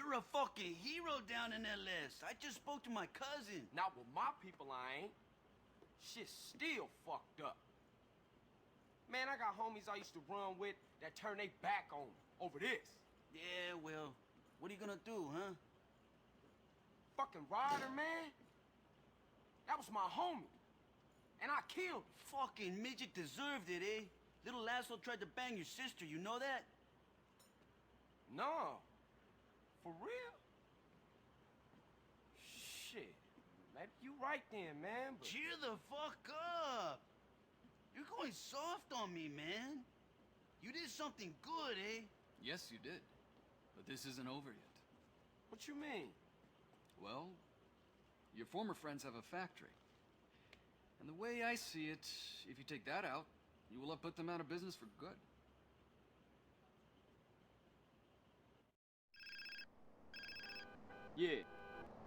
You're a fucking hero down in LS. I just spoke to my cousin. Not with my people, I ain't. Shit's still fucked up. Man, I got homies I used to run with that turned their back on me over this. Yeah, well, what are you gonna do, huh? Fucking Ryder, man. That was my homie. And I killed him. Fucking midget deserved it, eh? Little asshole tried to bang your sister, you know that? No. For real? Shit. Maybe you right then, man, but... Cheer the fuck up! You're going soft on me, man. You did something good, eh? Yes, you did. But this isn't over yet. What you mean? Well, your former friends have a factory. And the way I see it, if you take that out, you will have put them out of business for good. Yeah.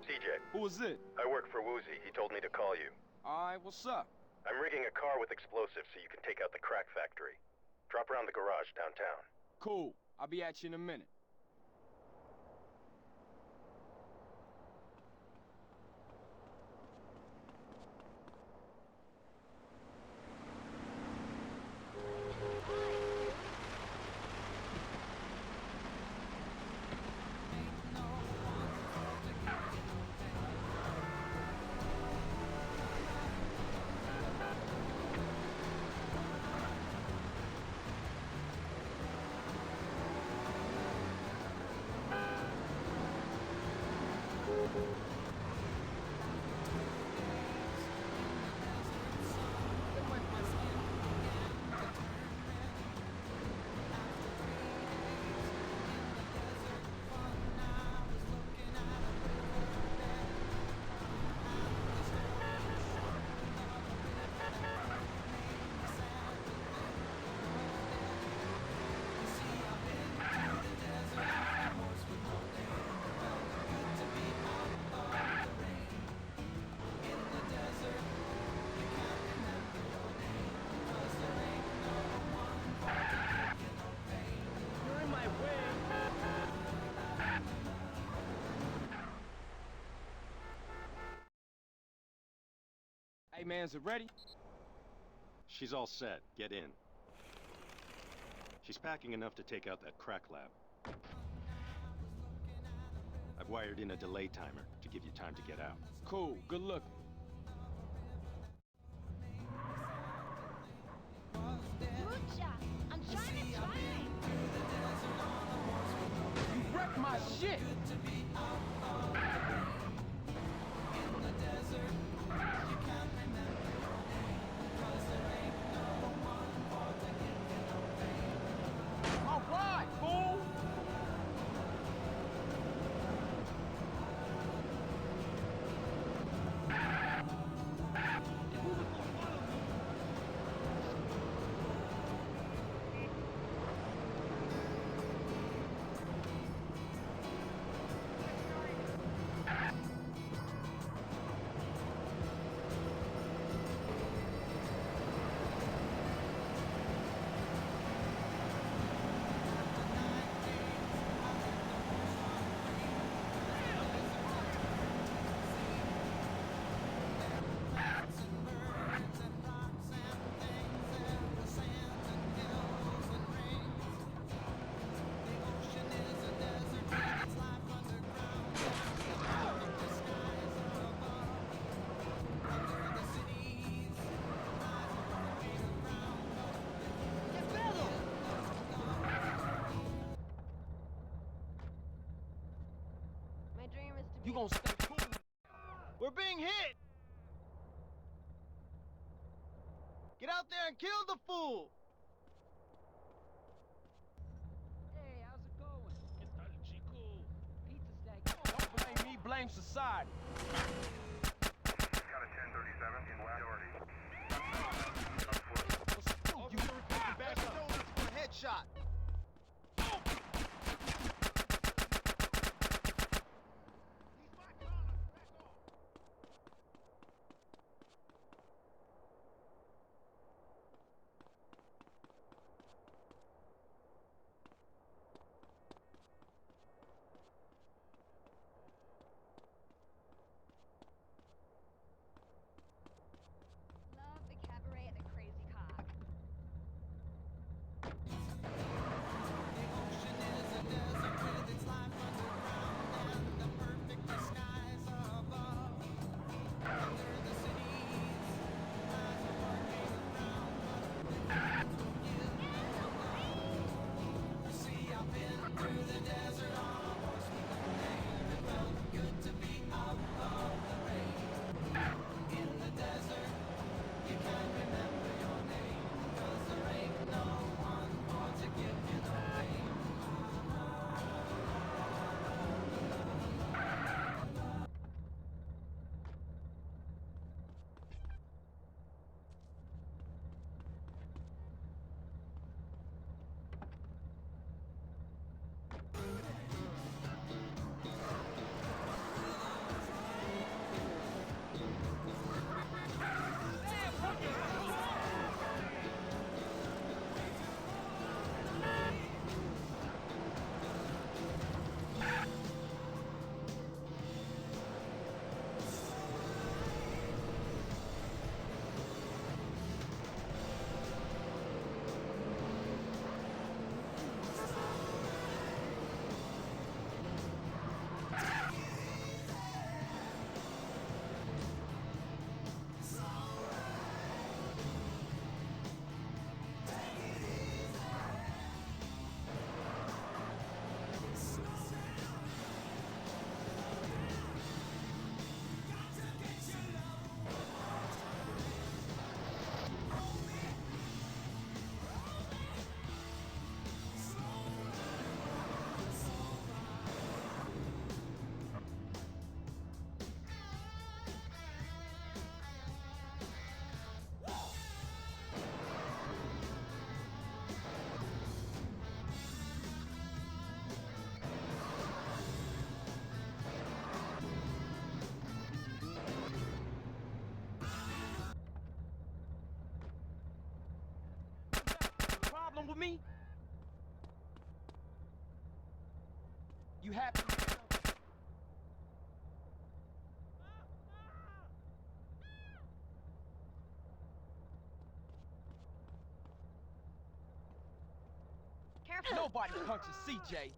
CJ. Who is it? I work for Woozy. He told me to call you. Alright, what's up? I'm rigging a car with explosives so you can take out the crack factory. Drop around the garage downtown. Cool. I'll be at you in a minute. Hey, man, is it ready? She's all set. Get in. She's packing enough to take out that crack lab. I've wired in a delay timer to give you time to get out. Cool. Good looking. Lucha, I'm trying to find. You wrecked my shit! Alright, fool! My dream is to be. You gonna stay cool? We're being hit! Get out there and kill the fool! Hey, how's it going? ¿Qué tal, chico? Pizza steak. Don't blame me, blame society. Got a 1037 in priority. You reporting back donuts for a headshot. me? You happy? Careful. Nobody punches CJ.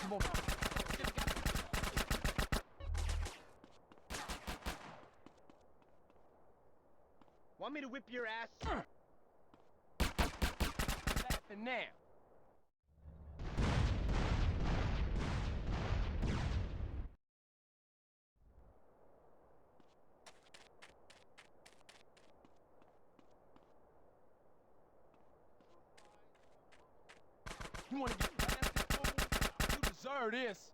Come on. Want me to whip your ass? Laughing now. You wanna get blasted, fool? You deserve this.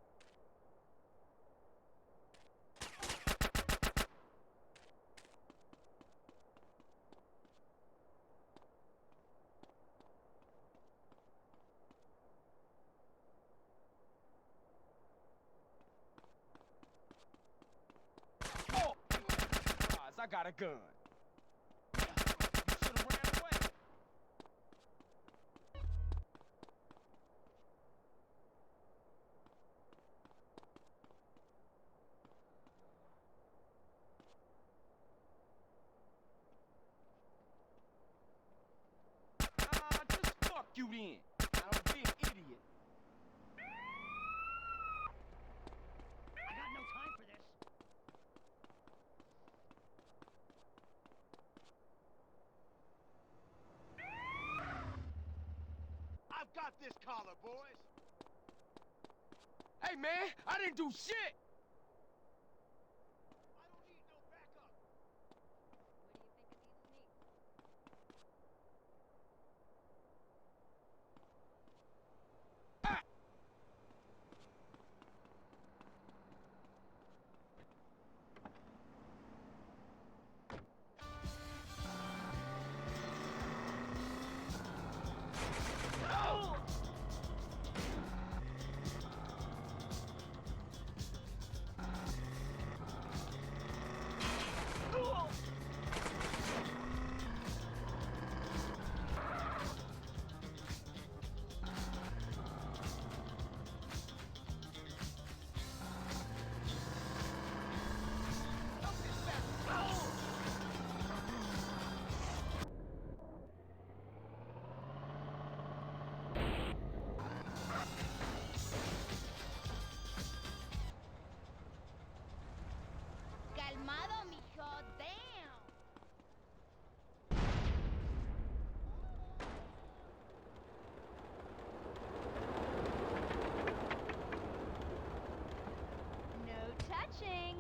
Oh! Surprise, I got a gun. You should've ran away. Just fuck you then. I don't be an idiot. I got no time for this. I've got this collar, boys. Hey man, I didn't do shit. I don't need no backup. What do you think of these sneaks? Ah! Calmado, mijo. Damn. No touching.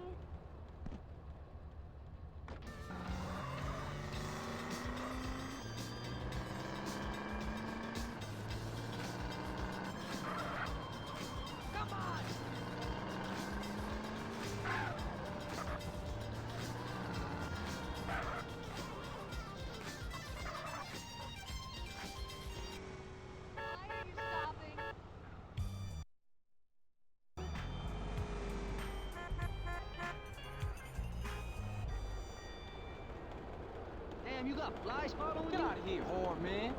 Come on! Why are you stopping? Damn, you got flies following Get you? out of here, whore man.